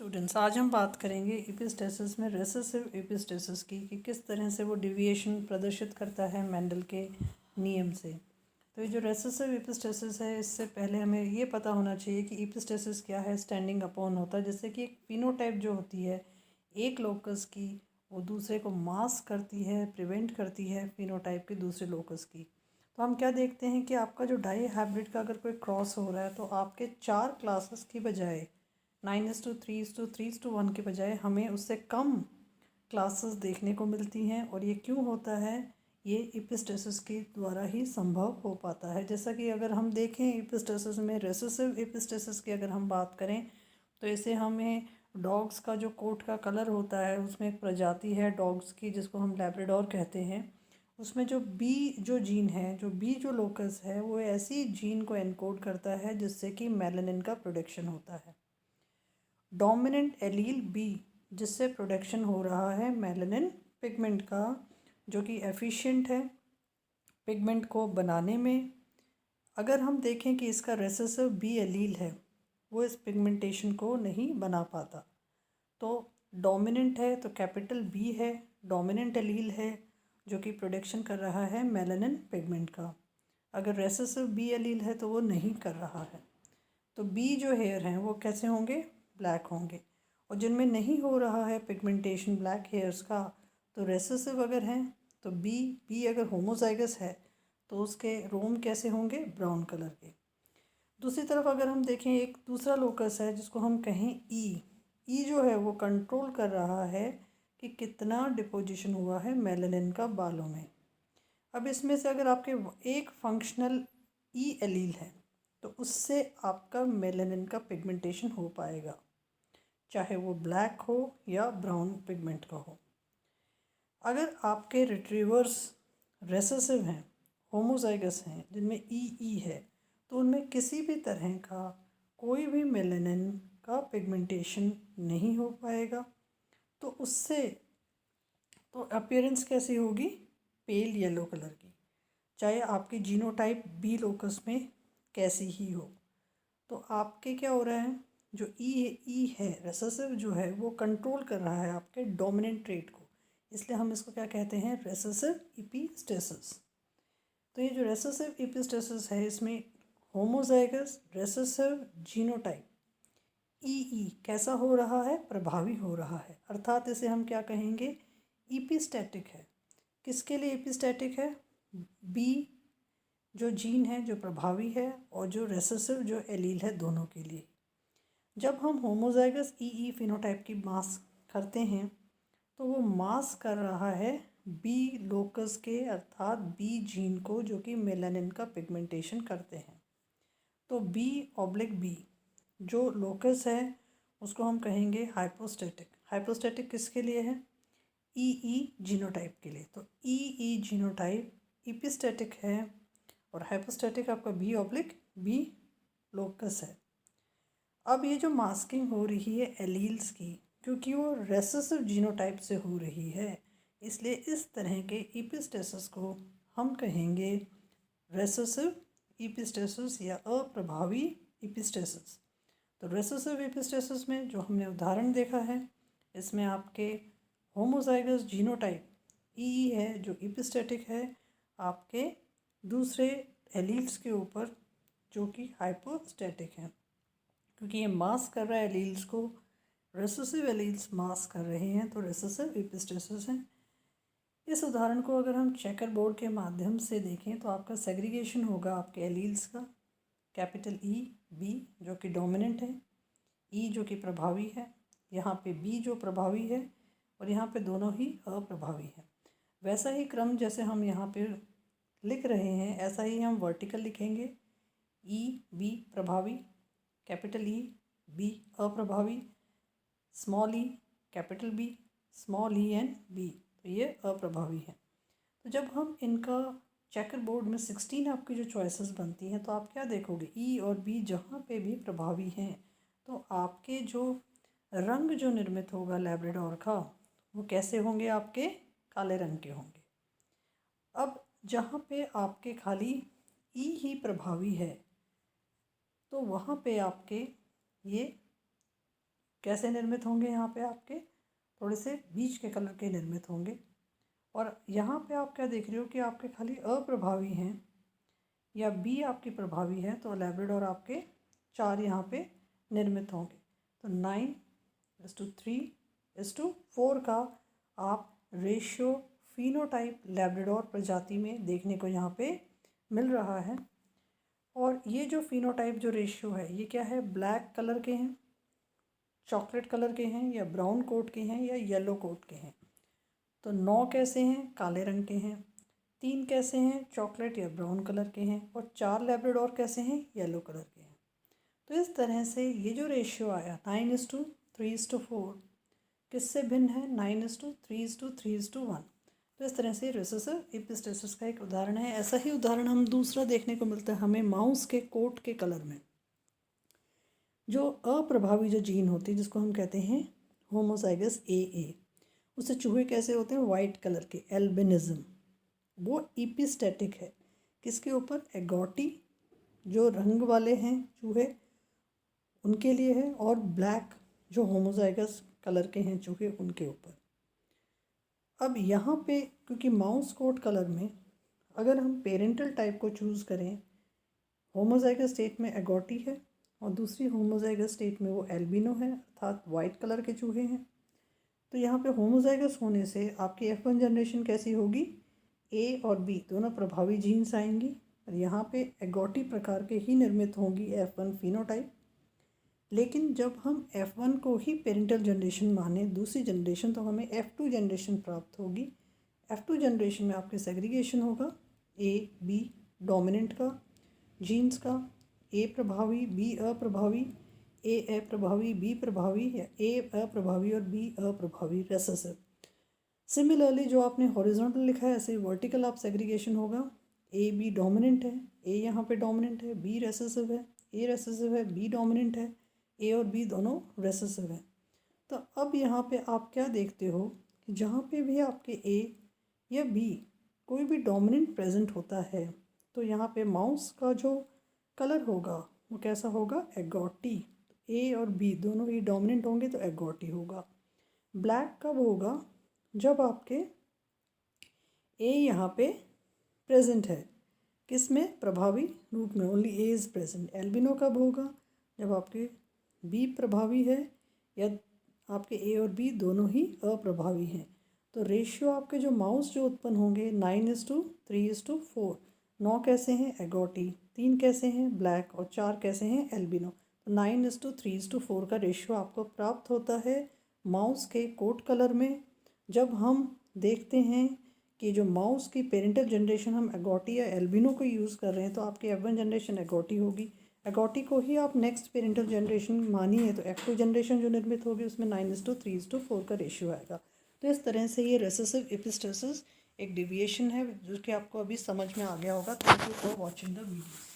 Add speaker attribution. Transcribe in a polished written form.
Speaker 1: Students, आज हम बात करेंगे एपिस्टेसिस में रेसेसिव एपिस्टेसिस की कि किस तरह से वो डिविएशन प्रदर्शित करता है मेंडल के नियम से। तो ये जो रेसेसिव एपिस्टेसिस है, इससे पहले हमें ये पता होना चाहिए कि एपिस्टेसिस क्या है। स्टैंडिंग अपॉन होता है, जैसे कि एक फिनोटाइप जो होती है एक लोकस की, वो दूसरे को मास्क करती है, प्रिवेंट करती है फिनोटाइप के दूसरे लोकस की। तो हम क्या देखते हैं कि आपका जो डाई हाइब्रिड का अगर कोई क्रॉस हो रहा है तो आपके 4 क्लासेस की बजाय 9:3:3:1 के बजाय हमें उससे कम क्लासेस देखने को मिलती हैं। और ये क्यों होता है? ये एपिस्टेसिस के द्वारा ही संभव हो पाता है। जैसा कि अगर हम देखें एपिस्टेसिस में, रेसेसिव एपिस्टेसिस की अगर हम बात करें तो इसे हमें डॉग्स का जो कोट का कलर होता है, उसमें एक प्रजाति है डॉग्स की जिसको हम लैब्राडोर कहते हैं। उसमें जो बी जो जीन है, जो बी जो लोकस है, वो ऐसी जीन को एनकोड करता है जिससे कि मेलानिन का प्रोडक्शन होता है। डोमिनेंट एलील बी, जिससे प्रोडक्शन हो रहा है मेलानिन पिगमेंट का, जो कि एफिशिएंट है पिगमेंट को बनाने में। अगर हम देखें कि इसका रेसेसिव बी एलील है, वो इस पिगमेंटेशन को नहीं बना पाता। तो डोमिनेंट है तो कैपिटल बी है, डोमिनेंट एलील है जो कि प्रोडक्शन कर रहा है मेलानिन पिगमेंट का। अगर रेसेसिव बी एलील है तो वो नहीं कर रहा है। तो बी जो हेयर हैं वो कैसे होंगे? ब्लैक होंगे। और जिनमें नहीं हो रहा है पिगमेंटेशन ब्लैक हेयर्स का, तो रेसेसिव अगर हैं तो बी अगर होमोजाइगस है तो उसके रोम कैसे होंगे? ब्राउन कलर के। दूसरी तरफ अगर हम देखें, एक दूसरा लोकस है जिसको हम कहें ई जो है वो कंट्रोल कर रहा है कि कितना डिपोजिशन हुआ है मेलानिन का बालों में। अब इसमें से अगर आपके एक फंक्शनल ई एलील है तो उससे आपका मेलानिन का पिगमेंटेशन हो पाएगा, चाहे वो ब्लैक हो या ब्राउन पिगमेंट का हो। अगर आपके रिट्रीवर्स रेसेसिव हैं, होमोजाइगस हैं, जिनमें ई है, तो उनमें किसी भी तरह का कोई भी मेलानिन का पिगमेंटेशन नहीं हो पाएगा। तो उससे तो अपीयरेंस कैसी होगी? पेल येलो कलर की, चाहे आपकी जीनोटाइप बी लोकस में कैसी ही हो। तो आपके क्या हो रहा है, जो ई है रेसेसिव जो है वो कंट्रोल कर रहा है आपके डोमिनेंट ट्रेट को, इसलिए हम इसको क्या कहते हैं? Recessive epistasis. तो ये जो रेसेसिव एपिस्टेसिस है, इसमें होमोजाइगस रेसेसिव जीनोटाइप ई कैसा हो रहा है? प्रभावी हो रहा है। अर्थात इसे हम क्या कहेंगे? एपिस्टैटिक है। किसके लिए एपिस्टैटिक है? बी जो जीन है जो प्रभावी है, और जो रेसेसिव जो एलील है, दोनों के लिए। जब हम होमोजाइगस ई फिनोटाइप की मास्क करते हैं तो वो मास्क कर रहा है बी लोकस के, अर्थात बी जीन को, जो कि मेलानिन का पिगमेंटेशन करते हैं। तो बी जो लोकस है उसको हम कहेंगे हाइपोस्टैटिक। हाइपोस्टैटिक किसके लिए है? ई जीनोटाइप के लिए। तो ई जीनोटाइप एपिस्टैटिक है और हाइपोस्टैटिक आपका बी लोकस है। अब ये जो मास्किंग हो रही है एलील्स की, क्योंकि वो रेसेसिव जीनोटाइप से हो रही है, इसलिए इस तरह के एपिस्टेसिस को हम कहेंगे रेसेसिव एपिस्टेसिस या अप्रभावी एपिस्टेसिस। तो रेसेसिव एपिस्टेसिस में जो हमने उदाहरण देखा है, इसमें आपके होमोजाइगस जीनोटाइप ई है जो एपिस्टेटिक है आपके दूसरे एलील्स के ऊपर, जो कि हाइपोस्टैटिक है, क्योंकि ये मास्क कर रहा है एलील्स को। रेसेसिव एलील्स मास्क कर रहे हैं, तो रेसेसिव एपिस्टेसिस है। इस उदाहरण को अगर हम चेकर बोर्ड के माध्यम से देखें तो आपका सेग्रीगेशन होगा आपके एलील्स का। कैपिटल बी जो कि डोमिनेंट है, ई जो कि प्रभावी है, यहाँ पे बी जो प्रभावी है, और यहाँ पे दोनों ही अप्रभावी है। वैसा ही क्रम जैसे हम यहाँ पे लिख रहे हैं, ऐसा ही हम वर्टिकल लिखेंगे। बी प्रभावी, कैपिटल बी अप्रभावी, small capital B, small and B, तो ये अप्रभावी है। तो जब हम इनका चेकर बोर्ड में 16 आपकी जो चॉइसेस बनती हैं, तो आप क्या देखोगे? ई और बी जहाँ पे भी प्रभावी हैं, तो आपके जो रंग जो निर्मित होगा लैब्राडोर का, वो कैसे होंगे? आपके काले रंग के होंगे। अब जहाँ पे आपके खाली ई ही प्रभावी है, तो वहाँ पे आपके ये कैसे निर्मित होंगे, यहाँ पे आपके थोड़े से बीच के कलर के निर्मित होंगे। और यहाँ पे आप क्या देख रहे हो कि आपके खाली अप्रभावी हैं या बी आपकी प्रभावी है, तो लैब्राडोर आपके 4 यहाँ पे निर्मित होंगे। तो 9:3:4 का आप रेशियो फिनोटाइप लैब्राडोर प्रजाति में देखने को यहाँ पे मिल रहा है। और ये जो फिनोटाइप जो रेशियो है ये क्या है, ब्लैक कलर के हैं, चॉकलेट कलर के हैं, या ब्राउन कोट के हैं, या येलो कोट के हैं। तो 9 कैसे हैं, काले रंग के हैं। 3 कैसे हैं, चॉकलेट या ब्राउन कलर के हैं। और 4 लैब्राडोर कैसे हैं, येलो कलर के हैं। तो इस तरह से ये जो रेशियो आया 9:3:4 किससे भिन्न है, 9:3:3:1। तो इस तरह से रिसेसिव एपिस्टेसिस का एक उदाहरण है। ऐसा ही उदाहरण हम दूसरा देखने को मिलता है हमें माउस के कोट के कलर में। जो अप्रभावी जो जीन होती है जिसको हम कहते हैं होमोजाइगस AA, उससे चूहे कैसे होते हैं, वाइट कलर के, एल्बिनिज्म। वो एपिस्टेटिक है किसके ऊपर, एगोटी जो रंग वाले हैं चूहे उनके लिए है, और ब्लैक जो होमोजाइगस कलर के हैं चूहे उनके ऊपर। अब यहाँ पे क्योंकि माउस कोट कलर में अगर हम पेरेंटल टाइप को चूज़ करें, होमोजाइगस स्टेट में एगोटी है और दूसरी होमोजाइगस स्टेट में वो एल्बिनो है, अर्थात वाइट कलर के चूहे हैं। तो यहाँ पे होमोजाइगस होने से आपकी F1 जनरेशन कैसी होगी, A और B दोनों प्रभावी जीन्स आएंगी और यहाँ पे एगोटी प्रकार के ही निर्मित होंगी F1 फिनोटाइप। लेकिन जब हम F1 को ही पेरेंटल जनरेशन माने दूसरी जनरेशन, तो हमें F2 जनरेशन प्राप्त होगी। F2 जनरेशन में आपके सेग्रीगेशन होगा A B डोमिनेंट का जीन्स का, A प्रभावी B अप्रभावी, A अप्रभावी B प्रभावी, या A अप्रभावी और B अप्रभावी रेसेसिव। सिमिलरली जो आपने हॉरिजॉन्टल लिखा है ऐसे वर्टिकल आप सेग्रीगेशन होगा, A B डोमिनेंट है, A यहाँ पे डोमिनेंट है, B रेसेसिव है, A रेसेसिव है, B डोमिनेंट है, A और B दोनों रेसेसिव हैं। तो अब यहाँ पे आप क्या देखते हो कि जहाँ पे भी आपके A या B कोई भी डोमिनेंट प्रेजेंट होता है तो यहाँ पे माउस का जो कलर होगा वो कैसा होगा, एगोटी। A और B दोनों ही डोमिनेंट होंगे तो एगोटी होगा। ब्लैक कब होगा, जब आपके A यहाँ पे प्रेजेंट है, किस में, प्रभावी रूप में, only A is present. Albino कब होगा, जब आपके B प्रभावी है या आपके A और B दोनों ही अप्रभावी हैं। तो रेशियो आपके जो माउस जो उत्पन्न होंगे 9:3:4, 9 कैसे हैं, एगोटी, 3 कैसे हैं, ब्लैक, और 4 कैसे हैं, एल्बिनो। तो 9:3:4 का रेशियो आपको प्राप्त होता है माउस के कोट कलर में। जब हम देखते हैं कि जो माउस की पेरेंटल जनरेशन हम एगोटी या एल्बिनो को यूज़ कर रहे हैं तो आपकी F1 जनरेशन एगोटी होगी। एगोटी को ही आप नेक्स्ट पेरेंटल जनरेशन मानिए तो F2 जनरेशन जो निर्मित होगी उसमें 9:3:4 का रेशियो आएगा। तो इस तरह से ये रेसेसिव एपिस्टेसिस एक डिविएशन है जो कि आपको अभी समझ में आ गया होगा। Thank you for watching the video.